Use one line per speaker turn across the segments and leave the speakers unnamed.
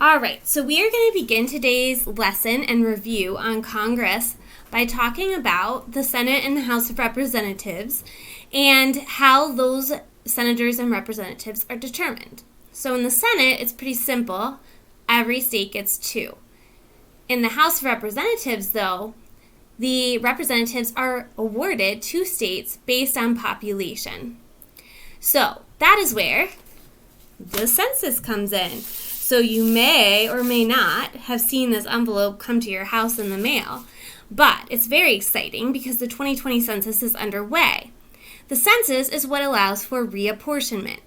All right, so we are going to begin today's lesson and review on Congress by talking about the Senate and the House of Representatives and how those senators and representatives are determined. So in the Senate, it's pretty simple. Every state gets 2. In the House of Representatives, though, the representatives are awarded 2 states based on population. So that is where the census comes in. So you may or may not have seen this envelope come to your house in the mail, but it's very exciting because the 2020 census is underway. The census is what allows for reapportionment.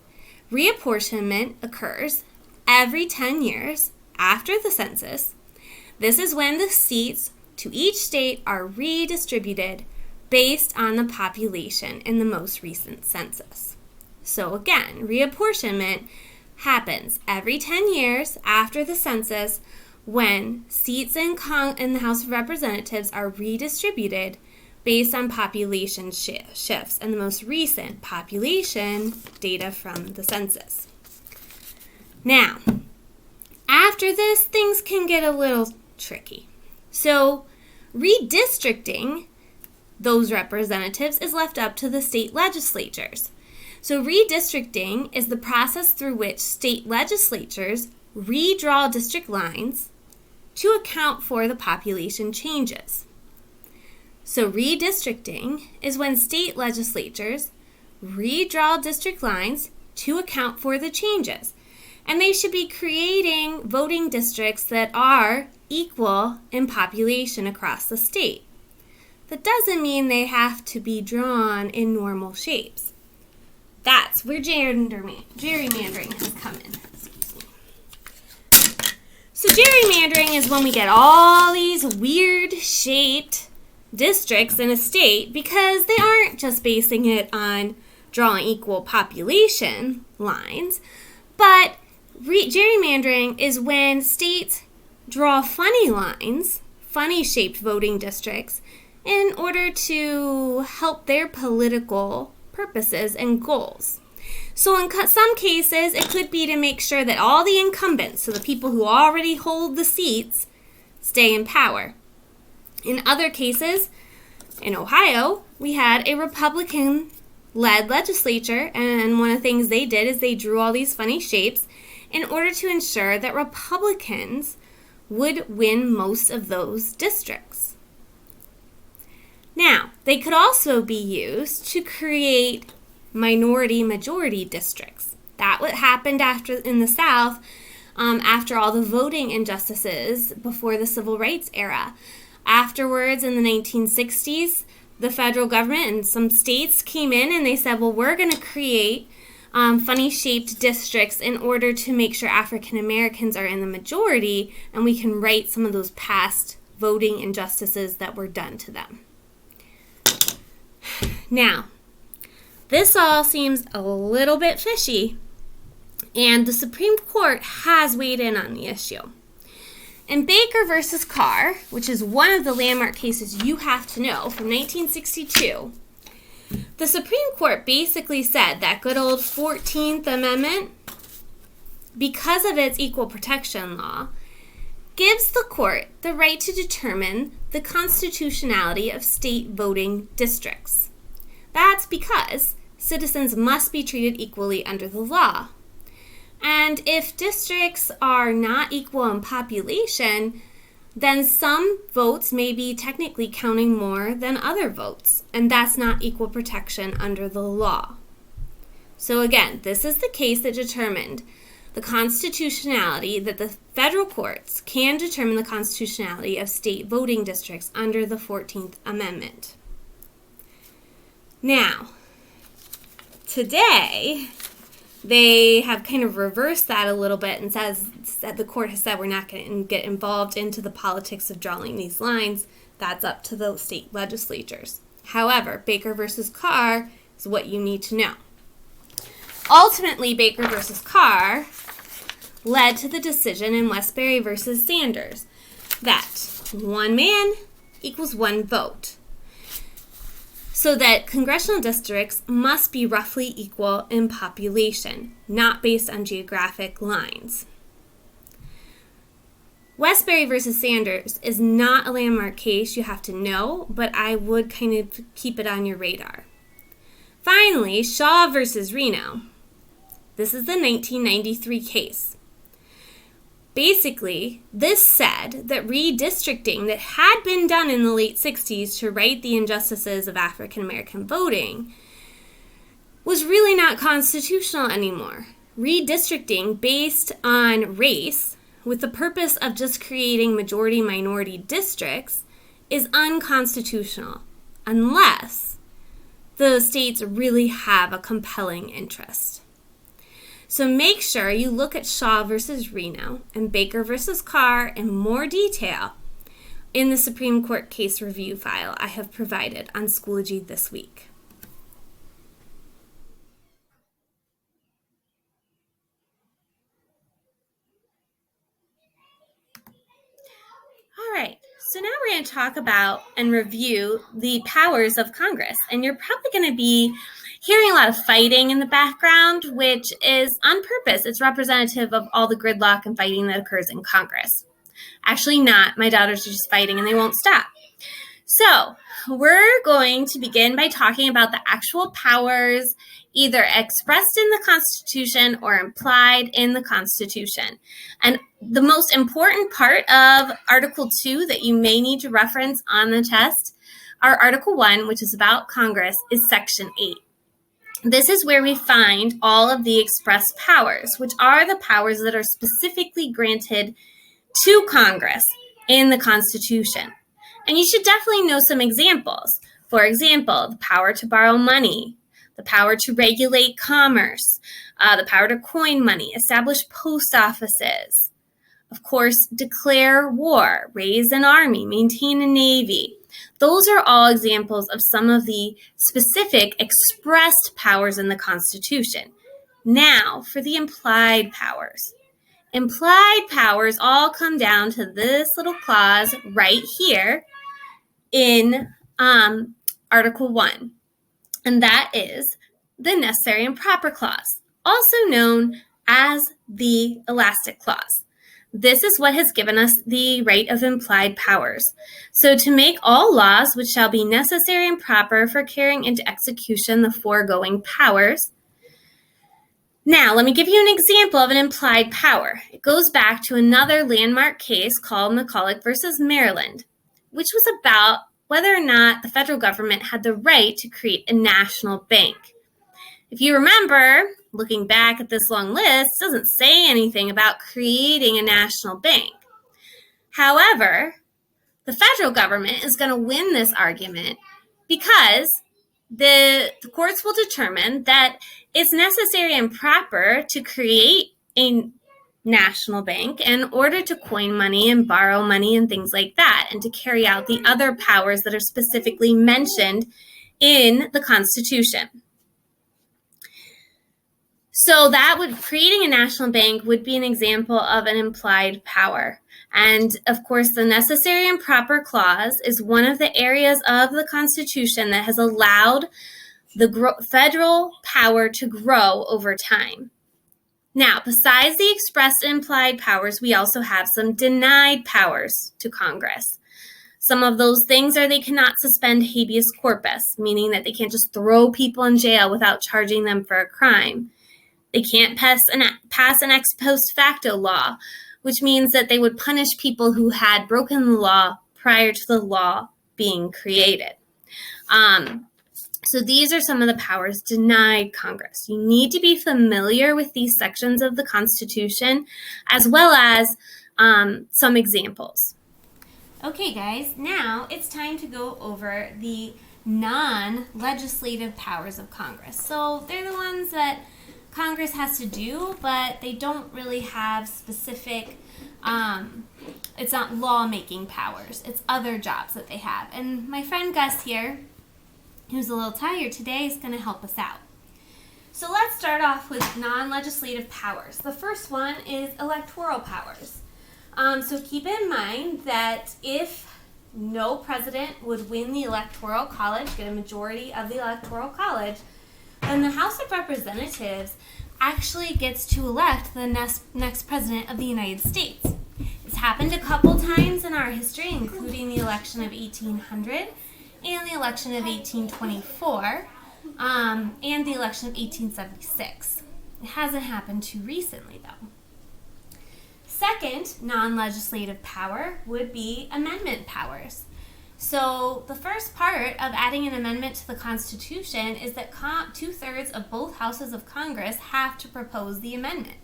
Reapportionment occurs every 10 years after the census. This is when the seats to each state are redistributed based on the population in the most recent census. So again, reapportionment happens every 10 years after the census when seats in the House of Representatives are redistributed based on population shifts and the most recent population data from the census. Now, after this, things can get a little tricky. So, redistricting those representatives is left up to the state legislatures. So redistricting is the process through which state legislatures redraw district lines to account for the population changes. So redistricting is when state legislatures redraw district lines to account for the changes. And they should be creating voting districts that are equal in population across the state. That doesn't mean they have to be drawn in normal shapes. That's where gerrymandering has come in. So gerrymandering is when we get all these weird shaped districts in a state because they aren't just basing it on drawing equal population lines, but gerrymandering is when states draw funny lines, funny shaped voting districts, in order to help their political purposes and goals. So in some cases, it could be to make sure that all the incumbents, so the people who already hold the seats, stay in power. In other cases, in Ohio, we had a Republican-led legislature, and one of the things they did is they drew all these funny shapes in order to ensure that Republicans would win most of those districts. Now, they could also be used to create minority-majority districts. That what happened in the South after all the voting injustices before the Civil Rights era. Afterwards, in the 1960s, the federal government and some states came in and they said, well, we're going to create funny-shaped districts in order to make sure African Americans are in the majority and we can right some of those past voting injustices that were done to them. Now, this all seems a little bit fishy, and the Supreme Court has weighed in on the issue. In Baker v. Carr, which is one of the landmark cases you have to know from 1962, the Supreme Court basically said that good old 14th Amendment, because of its equal protection law, gives the court the right to determine the constitutionality of state voting districts. That's because citizens must be treated equally under the law. And if districts are not equal in population, then some votes may be technically counting more than other votes, and that's not equal protection under the law. So again, this is the case that determined the constitutionality, that the federal courts can determine the constitutionality of state voting districts under the 14th Amendment. Now, today, they have kind of reversed that a little bit and says that the court has said we're not going to get involved into the politics of drawing these lines. That's up to the state legislatures. However, Baker v. Carr is what you need to know. Ultimately, Baker v. Carr led to the decision in Westbury v. Sanders that one man equals one vote. So that congressional districts must be roughly equal in population, not based on geographic lines. Westbury versus Sanders is not a landmark case you have to know, but I would kind of keep it on your radar. Finally, Shaw versus Reno. This is the 1993 case. Basically, this said that redistricting that had been done in the late 60s to right the injustices of African American voting was really not constitutional anymore. Redistricting based on race with the purpose of just creating majority-minority districts is unconstitutional unless the states really have a compelling interest. So make sure you look at Shaw versus Reno and Baker versus Carr in more detail in the Supreme Court case review file I have provided on Schoology this week. All right, so now we're going to talk about and review the powers of Congress. And you're probably going to be hearing a lot of fighting in the background, which is on purpose. It's representative of all the gridlock and fighting that occurs in Congress. Actually not. My daughters are just fighting and they won't stop. So we're going to begin by talking about the actual powers either expressed in the Constitution or implied in the Constitution. And the most important part of Article 2 that you may need to reference on the test, our Article 1, which is about Congress, is Section 8. This is where we find all of the express powers, which are the powers that are specifically granted to Congress in the Constitution. And you should definitely know some examples. For example, the power to borrow money, the power to regulate commerce, the power to coin money, establish post offices, of course, declare war, raise an army, maintain a navy. Those are all examples of some of the specific expressed powers in the Constitution. Now, for the implied powers. Implied powers all come down to this little clause right here in Article 1, and that is the necessary and proper clause, also known as the elastic clause. This is what has given us the right of implied powers. So to make all laws which shall be necessary and proper for carrying into execution the foregoing powers. Now, let me give you an example of an implied power. It goes back to another landmark case called McCulloch versus Maryland, which was about whether or not the federal government had the right to create a national bank. If you remember, looking back at this long list, it doesn't say anything about creating a national bank. However, the federal government is going to win this argument because the courts will determine that it's necessary and proper to create a national bank in order to coin money and borrow money and things like that, and to carry out the other powers that are specifically mentioned in the Constitution. So creating a national bank would be an example of an implied power. And of course, the necessary and proper clause is one of the areas of the Constitution that has allowed the federal power to grow over time. Now, besides the expressed and implied powers, we also have some denied powers to Congress. Some of those things are they cannot suspend habeas corpus, meaning that they can't just throw people in jail without charging them for a crime. They can't pass an ex post facto law, which means that they would punish people who had broken the law prior to the law being created. So these are some of the powers denied Congress. You need to be familiar with these sections of the Constitution, as well as some examples. Okay, guys, now it's time to go over the non-legislative powers of Congress. So they're the ones that Congress has to do, but they don't really have specific, it's not lawmaking powers. It's other jobs that they have. And my friend Gus here, who's a little tired today, is going to help us out. So let's start off with non-legislative powers. The first one is electoral powers. So keep in mind that if no president would win the Electoral College, get a majority of the Electoral College, then the House of Representatives actually gets to elect the next president of the United States. It's happened a couple times in our history, including the election of 1800 and the election of 1824 and the election of 1876. It hasn't happened too recently, though. Second non-legislative power would be amendment powers. So the first part of adding an amendment to the Constitution is that 2/3 of both houses of Congress have to propose the amendment.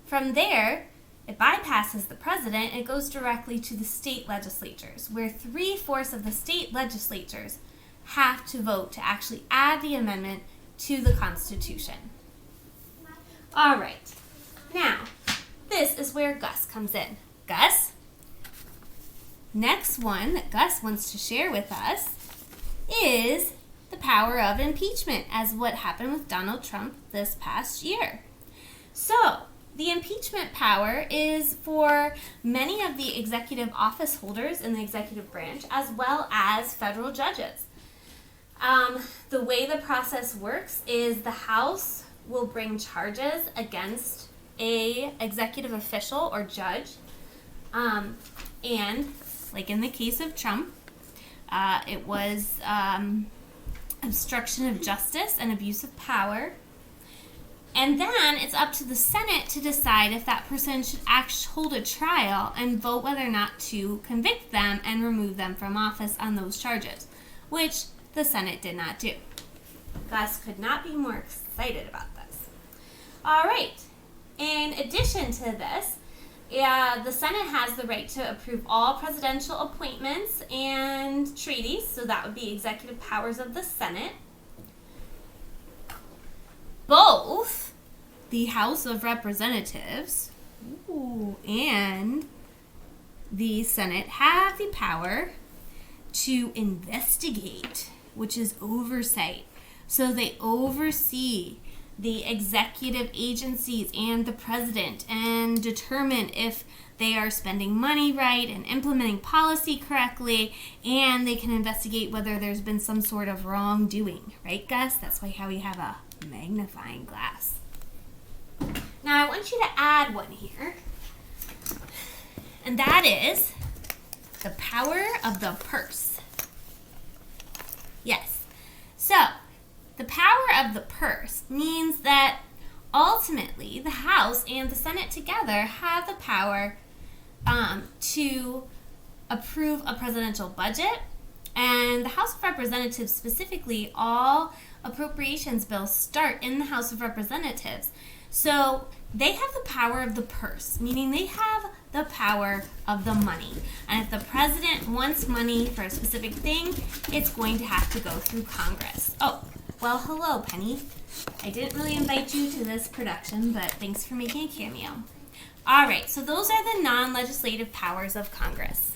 From there, it bypasses the president and it goes directly to the state legislatures, where 3/4 of the state legislatures have to vote to actually add the amendment to the Constitution. All right, now this is where Gus comes in. Gus? Next one that Gus wants to share with us is the power of impeachment, as what happened with Donald Trump this past year. So, the impeachment power is for many of the executive office holders in the executive branch, as well as federal judges. The way the process works is the House will bring charges against a executive official or judge, and like in the case of Trump, it was obstruction of justice and abuse of power. And then it's up to the Senate to decide if that person should actually hold a trial and vote whether or not to convict them and remove them from office on those charges, which the Senate did not do. Gus could not be more excited about this. All right. In addition to this, the Senate has the right to approve all presidential appointments and treaties, so that would be executive powers of the Senate. Both the House of Representatives and the Senate have the power to investigate, which is oversight. So they oversee the executive agencies and the president and determine if they are spending money right and implementing policy correctly, and they can investigate whether there's been some sort of wrongdoing. Right, Gus? That's how we have a magnifying glass. Now I want you to add one here, and that is the power of the purse. Yes. So, the power of the purse means that ultimately the House and the Senate together have the power to approve a presidential budget, and the House of Representatives specifically, all appropriations bills start in the House of Representatives. So they have the power of the purse, meaning they have the power of the money. And if the president wants money for a specific thing, it's going to have to go through Congress. Oh, well, hello, Penny. I didn't really invite you to this production, but thanks for making a cameo. All right, so those are the non-legislative powers of Congress.